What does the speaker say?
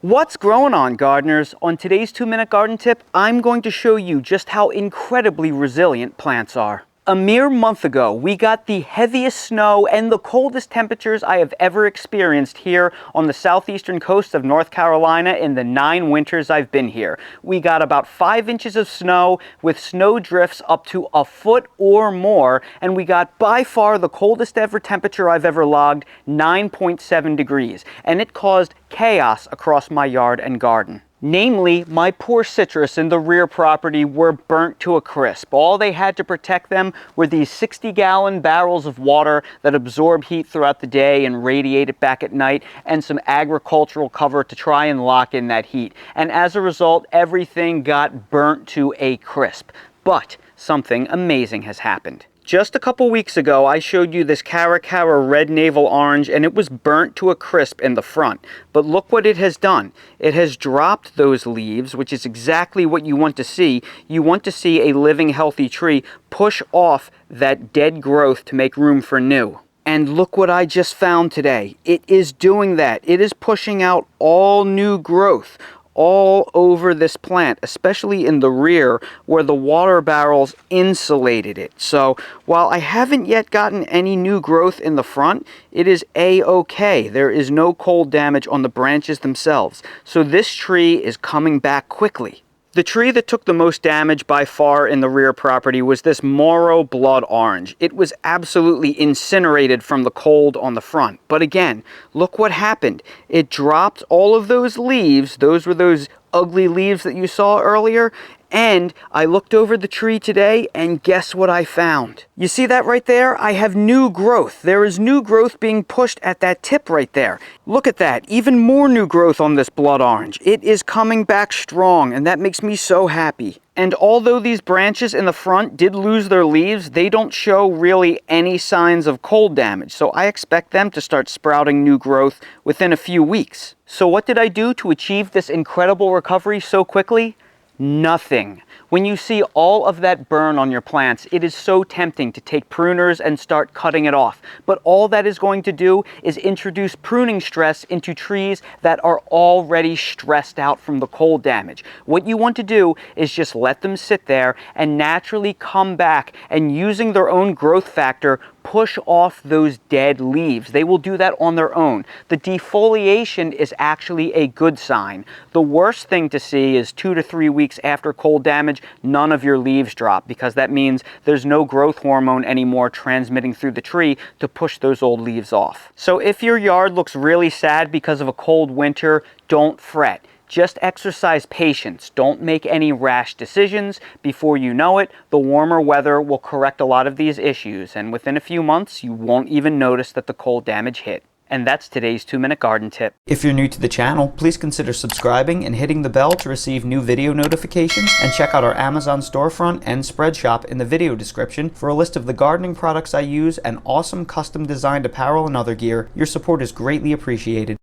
What's growing on, gardeners? On today's 2-minute garden tip, I'm going to show you just how incredibly resilient plants are. A mere month ago, we got the heaviest snow and the coldest temperatures I have ever experienced here on the southeastern coast of North Carolina in the 9 winters I've been here. We got about 5 inches of snow with snow drifts up to a foot or more, and we got by far the coldest ever temperature I've ever logged, 9.7 degrees, and it caused chaos across my yard and garden. Namely, my poor citrus in the rear property were burnt to a crisp. All they had to protect them were these 60-gallon barrels of water that absorb heat throughout the day and radiate it back at night, and some agricultural cover to try and lock in that heat. And as a result, everything got burnt to a crisp. But something amazing has happened. Just a couple weeks ago, I showed you this Caracara red navel orange, and it was burnt to a crisp in the front. But look what it has done. It has dropped those leaves, which is exactly what you want to see. You want to see a living, healthy tree push off that dead growth to make room for new. And look what I just found today. It is doing that. It is pushing out all new growth all over this plant, especially in the rear where the water barrels insulated it. So while I haven't yet gotten any new growth in the front, it is a-okay. There is no cold damage on the branches themselves. So this tree is coming back quickly. The tree that took the most damage by far in the rear property was this Moro blood orange. It was absolutely incinerated from the cold on the front. But again, look what happened. It dropped all of those leaves. Those were those ugly leaves that you saw earlier. And I looked over the tree today, and guess what I found? You see that right there? I have new growth. There is new growth being pushed at that tip right there. Look at that. Even more new growth on this blood orange. It is coming back strong, and that makes me so happy. And although these branches in the front did lose their leaves, they don't show really any signs of cold damage. So I expect them to start sprouting new growth within a few weeks. So what did I do to achieve this incredible recovery so quickly? Nothing. When you see all of that burn on your plants, it is so tempting to take pruners and start cutting it off. But all that is going to do is introduce pruning stress into trees that are already stressed out from the cold damage. What you want to do is just let them sit there and naturally come back, and using their own growth factor, push off those dead leaves. They will do that on their own. The defoliation is actually a good sign. The worst thing to see is 2 to 3 weeks after cold damage, none of your leaves drop, because that means there's no growth hormone anymore transmitting through the tree to push those old leaves off. So if your yard looks really sad because of a cold winter, don't fret. Just exercise patience. Don't make any rash decisions. Before you know it, the warmer weather will correct a lot of these issues, and within a few months, you won't even notice that the cold damage hit. And that's today's 2-minute garden tip. If you're new to the channel, please consider subscribing and hitting the bell to receive new video notifications, and check out our Amazon storefront and spread shop in the video description for a list of the gardening products I use and awesome custom designed apparel and other gear. Your support is greatly appreciated.